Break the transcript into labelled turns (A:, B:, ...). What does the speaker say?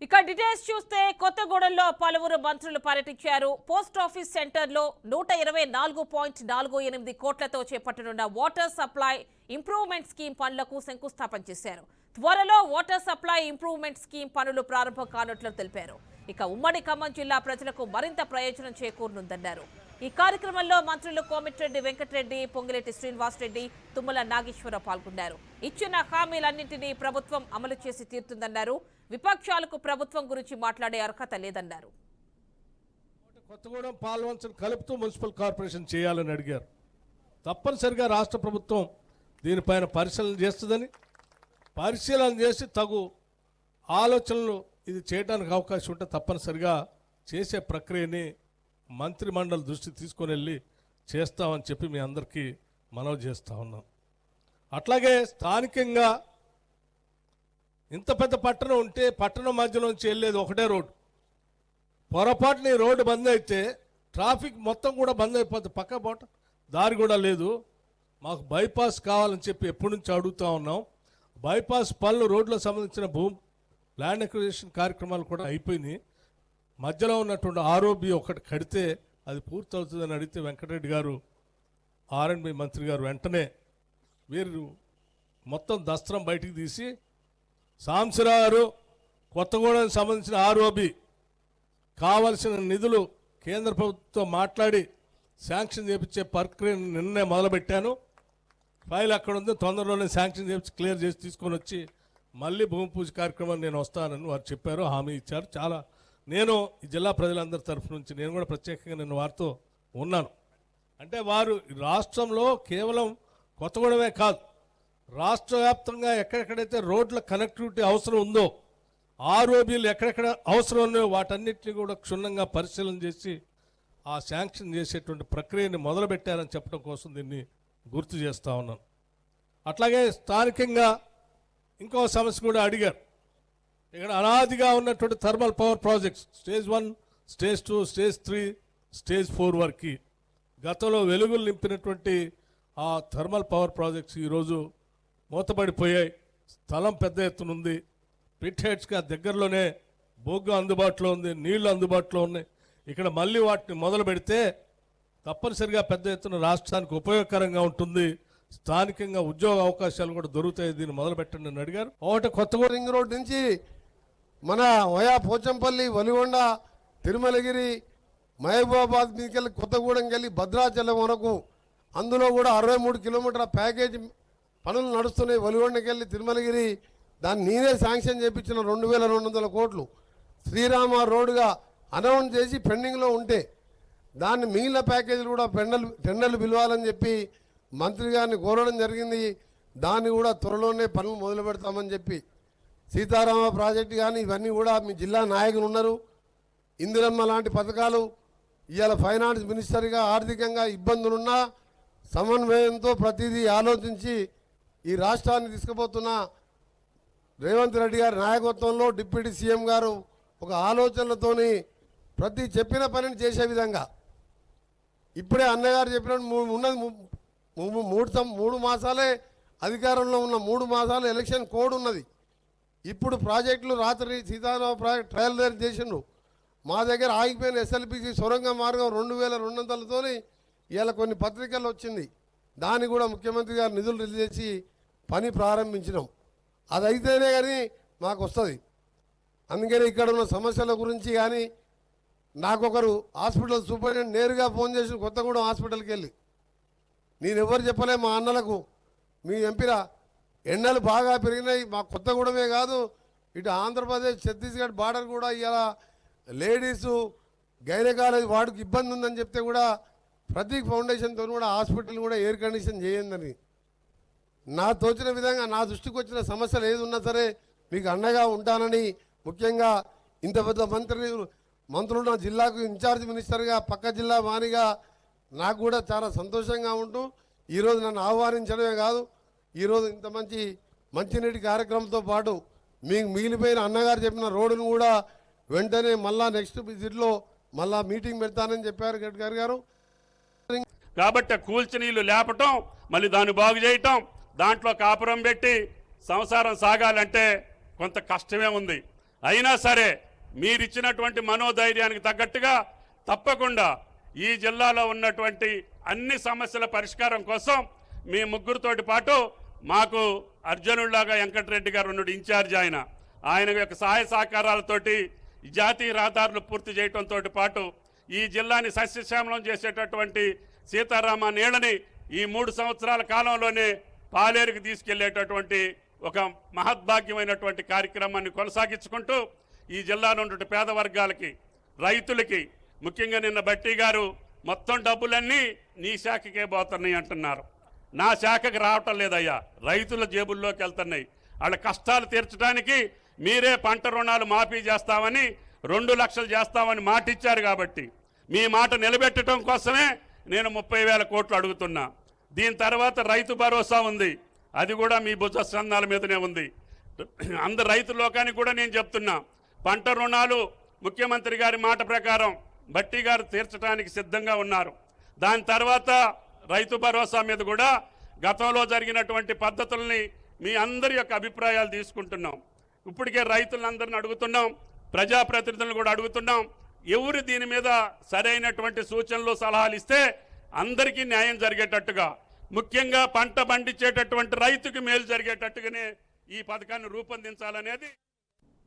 A: ఇక డీటెయిల్స్ చూస్తే కొత్తగూడెంలో పలువురు మంత్రులు పర్యటించారు. పోస్ట్ ఆఫీస్ సెంటర్లో 124.48 కోట్లతో చేపట్టనున్న వాటర్ సప్లై ఇంప్రూవ్మెంట్ స్కీమ్ పనులకు శంకుస్థాపన చేశారు. త్వరలో వాటర్ సప్లై ఇంప్రూవ్మెంట్ స్కీమ్ పనులు ప్రారంభం కానున్నట్లు తెలిపారు. ఇక ఉమ్మడి ఖమ్మం జిల్లా ప్రజలకు మరింత ప్రయోజనం చేకూరనుందన్నారు. ఈ కార్యక్రమంలో మంత్రులు కోమటిరెడ్డి వెంకటరెడ్డి, పొంగిరెడ్డి శ్రీనివాసరెడ్డి, తుమ్మల నాగేశ్వరరావు పాల్గొన్నారు. ఇచ్చిన హామీలన్నింటినీ ప్రభుత్వం అమలు చేసి తీరుతుందన్నారు. విపక్షాలకు ప్రభుత్వం గురించి మాట్లాడే అర్హత లేదన్నారు.
B: కొత్తగూడెం పాల్వంచను కలుపుతూ మున్సిపల్ కార్పొరేషన్ చేయాలని అడిగారు. తప్పనిసరిగా రాష్ట్ర ప్రభుత్వం దీనిపైన పరిశీలన చేస్తుందని, పరిశీలన చేసి తగు ఆలోచనలు ఇది చేయడానికి అవకాశం ఉంటే తప్పనిసరిగా చేసే ప్రక్రియని మంత్రి మండలి దృష్టికి తీసుకొని వెళ్ళి చేస్తామని చెప్పి మీ అందరికీ మనవి చేస్తూ ఉన్నాం. అట్లాగే స్థానికంగా ఇంత పెద్ద పట్టణం ఉంటే పట్టణం మధ్యలోంచి వెళ్ళేది ఒకటే రోడ్డు. పొరపాటున ఈ రోడ్డు బంద్ అయితే ట్రాఫిక్ మొత్తం కూడా బంద్ అయిపోతుంది. పక్క పోట దారి కూడా లేదు. మాకు బైపాస్ కావాలని చెప్పి ఎప్పటి నుంచి అడుగుతూ ఉన్నాం. బైపాస్ పనులు రోడ్లకు సంబంధించిన ల్యాండ్ అక్విజిషన్ కార్యక్రమాలు కూడా అయిపోయినాయి. మధ్యలో ఉన్నటువంటి ఆర్ఓబి ఒకటి కడితే అది పూర్తవుతుందని అడిగితే వెంకటరెడ్డి గారు, ఆర్ఎండ్బి మంత్రి గారు వెంటనే వీరు మొత్తం దస్త్రం బయటికి తీసి సాంబశివరావు గారు కొత్తగూడెంకి సంబంధించిన ఆర్ఓబి కావలసిన నిధులు కేంద్ర ప్రభుత్వంతో మాట్లాడి శాంక్షన్ చేయించే ప్రక్రియను నిన్నే మొదలుపెట్టాను. ఫైల్ అక్కడ ఉంది, తొందరలోనే శాంక్షన్ చేయించి క్లియర్ చేసి తీసుకొని వచ్చి మళ్ళీ భూమి పూజ కార్యక్రమాన్ని నేను వస్తానని వారు చెప్పారు, హామీ ఇచ్చారు. చాలా నేను ఈ జిల్లా ప్రజలందరి తరఫు నుంచి నేను కూడా ప్రత్యేకంగా నేను వారితో ఉన్నాను. అంటే వారు రాష్ట్రంలో కేవలం కొత్తగూడెమే కాదు, రాష్ట్ర వ్యాప్తంగా ఎక్కడెక్కడైతే రోడ్ల కనెక్టివిటీ అవసరం ఉందో, ఆర్ఓబీలు ఎక్కడెక్కడ అవసరం ఉన్నాయో వాటన్నిటిని కూడా క్షుణ్ణంగా పరిశీలన చేసి ఆ శాంక్షన్ చేసేటువంటి ప్రక్రియని మొదలుపెట్టారని చెప్పడం కోసం దీన్ని గుర్తు చేస్తూ ఉన్నాను. అట్లాగే స్థానికంగా ఇంకో సమస్య కూడా అడిగారు. ఇక్కడ అనాదిగా ఉన్నటువంటి thermal power projects stage 1, stage 2, stage 3, stage 4 వరకు గతంలో వెలుగులు నింపినటువంటి ఆ థర్మల్ పవర్ ప్రాజెక్ట్స్ ఈరోజు మూతపడిపోయాయి. స్థలం పెద్ద ఎత్తున ఉంది. పిట్ హెడ్స్కి దగ్గరలోనే బొగ్గు అందుబాటులో ఉంది, నీళ్లు అందుబాటులో ఉన్నాయి. ఇక్కడ మళ్ళీ వాటిని మొదలు పెడితే తప్పనిసరిగా పెద్ద ఎత్తున రాష్ట్రానికి ఉపయోగకరంగా ఉంటుంది. స్థానికంగా ఉద్యోగ అవకాశాలు కూడా దొరుకుతాయి. దీన్ని మొదలు పెట్టండి అని అడిగారు.
C: ఒకటి కొత్తగూడెం రింగ్ రోడ్ నుంచి మన వయా పోచంపల్లి, వలిగొండ, తిరుమలగిరి, మహబూబాబాద్ మీదకెళ్ళి కొత్తగూడెంకి వెళ్ళి భద్రాచలం వరకు అందులో కూడా 63 కిలోమీటర్ల ప్యాకేజీ పనులు నడుస్తున్నాయి. వలిగొండకి వెళ్ళి తిరుమలగిరి దాన్ని నేనే శాంక్షన్ చేయించిన 2200 కోట్లు శ్రీరామ రోడ్డుగా అనౌన్స్ చేసి పెండింగ్లో ఉంటే దాన్ని మిగిలిన ప్యాకేజీలు కూడా టెండర్లు పిలవాలని చెప్పి మంత్రి గారిని కోరడం జరిగింది. దాన్ని కూడా త్వరలోనే పనులు మొదలు పెడతామని చెప్పి సీతారామ ప్రాజెక్టు కానీ ఇవన్నీ కూడా మీ జిల్లా నాయకులు ఉన్నారు. ఇందిరమ్మ లాంటి పథకాలు ఇవాళ ఫైనాన్స్ మినిస్టర్గా ఆర్థికంగా ఇబ్బందులున్నా సమన్వయంతో ప్రతిదీ ఆలోచించి ఈ రాష్ట్రాన్ని తీసుకుపోతున్న రేవంత్ రెడ్డి గారి నాయకత్వంలో డిప్యూటీ సీఎం గారు ఒక ఆలోచనలతోని ప్రతి చెప్పిన పనిని చేసే విధంగా ఇప్పుడే అన్నగారు చెప్పినట్టు ఉన్నది 3 మాసాలే అధికారంలో ఉన్న 3 మాసాలు ఎలక్షన్ కోడ్ ఉన్నది. ఇప్పుడు ప్రాజెక్టులు రాత్రి సీతారామ ప్రాజెక్ట్ ట్రయల్ చేసిండ్రు. మా దగ్గర ఆగిపోయిన ఎస్ఎల్పిసి సొరంగ మార్గం 2200 ఇవాళ కొన్ని పత్రికల్లో వచ్చింది. దాన్ని కూడా ముఖ్యమంత్రి గారు నిధులు రిలీజ్ చేసి పని ప్రారంభించినాం. అది అయితేనే కానీ మాకు వస్తుంది. అందుకని ఇక్కడ ఉన్న సమస్యల గురించి కానీ నాకొకరు హాస్పిటల్ సూపరింటెండెంట్ నేరుగా ఫోన్ చేసి కొత్తగూడెం హాస్పిటల్కి వెళ్ళి నేను ఎవరు చెప్పలే మా అన్నలకు, మీ ఎంపీరా ఎండలు బాగా పెరిగినాయి, మా కొత్తగూడెమే కాదు ఇటు ఆంధ్రప్రదేశ్ ఛత్తీస్గఢ్ బార్డర్ కూడా ఇలా లేడీసు గైనకాలజీ వాడికి ఇబ్బంది ఉందని చెప్తే కూడా ప్రతీక్ ఫౌండేషన్తో కూడా హాస్పిటల్ కూడా ఎయిర్ కండిషన్ చేయందని నా తోచిన విధంగా నా దృష్టికి వచ్చిన సమస్యలు ఏది ఉన్నా సరే మీకు అండగా ఉంటానని, ముఖ్యంగా ఇంత పెద్ద మంత్రులు నా జిల్లాకు ఇన్ఛార్జ్ మినిస్టర్గా పక్క జిల్లా వాణిగా నాకు కూడా చాలా సంతోషంగా ఉంటూ ఈరోజు నన్ను ఆహ్వానించడమే కాదు, ఈరోజు ఇంత మంచినీటి కార్యక్రమంతో పాటు మీకు మిగిలిపోయిన అన్నగారు చెప్పిన రోడ్డును కూడా వెంటనే మళ్ళా నెక్స్ట్ విజిట్లో మళ్ళా మీటింగ్ పెడతానని చెప్పారు గడ్కరీ గారు.
D: కాబట్టి కూల్చి నీళ్లు లేపటం, మళ్ళీ దాన్ని బాగు చేయటం, దాంట్లో కాపురం పెట్టి సంసారం సాగాలంటే కొంత కష్టమే ఉంది. అయినా సరే మీరిచ్చినటువంటి మనోధైర్యానికి తగ్గట్టుగా తప్పకుండా ఈ జిల్లాలో ఉన్నటువంటి అన్ని సమస్యల పరిష్కారం కోసం మీ ముగ్గురితోటి పాటు మాకు అర్జునుడిలాగా వెంకటరెడ్డి గారు ఉన్నాడు, ఇన్ఛార్జ్ ఆయన యొక్క సహాయ సహకారాలతోటి జాతీయ రహదారులు పూర్తి చేయడంతో పాటు ఈ జిల్లాని సస్యశ్యామలం చేసేటటువంటి సీతారామ నీళ్ళని ఈ 3 సంవత్సరాల కాలంలోనే పాలేరుకి తీసుకెళ్లేటటువంటి ఒక మహద్భాగ్యమైనటువంటి కార్యక్రమాన్ని కొనసాగించుకుంటూ ఈ జిల్లాలో ఉన్న పేద వర్గాలకి, రైతులకి, ముఖ్యంగా నిన్న బట్టి గారు మొత్తం డబ్బులన్నీ నీ శాఖకే పోతున్నాయి అంటున్నారు. నా శాఖకి రావటం లేదయ్యా, రైతుల జేబుల్లోకి వెళ్తున్నాయి. వాళ్ళ కష్టాలు తీర్చడానికి మీరే పంట రుణాలు మాఫీ చేస్తామని 2 లక్షలు చేస్తామని మాట ఇచ్చారు. కాబట్టి మీ మాట నిలబెట్టడం కోసమే నేను 30,000 కోట్లు అడుగుతున్నా. దీని తర్వాత రైతు భరోసా ఉంది, అది కూడా మీ భుజ స్కంధాల మీదనే ఉంది. అందరు రైతు లోకానికి కూడా నేను చెప్తున్నా, పంట రుణాలు ముఖ్యమంత్రి గారి మాట ప్రకారం బట్టి గారు తీర్చడానికి సిద్ధంగా ఉన్నారు. దాని తర్వాత రైతు భరోసా మీద కూడా గతంలో జరిగినటువంటి పద్ధతుల్ని మీ అందరి యొక్క అభిప్రాయాలు తీసుకుంటున్నాం. ఇప్పటికే రైతులందరిని అడుగుతున్నాం, ప్రజాప్రతినిధులను కూడా అడుగుతున్నాం. ఎవరు దీని మీద సరైనటువంటి సూచనలు సలహాలు ఇస్తే అందరికీ న్యాయం జరిగేటట్టుగా, ముఖ్యంగా పంట పండించేటటువంటి రైతుకి మేలు జరిగేటట్టుగానే ఈ పథకాన్ని రూపొందించాలనేది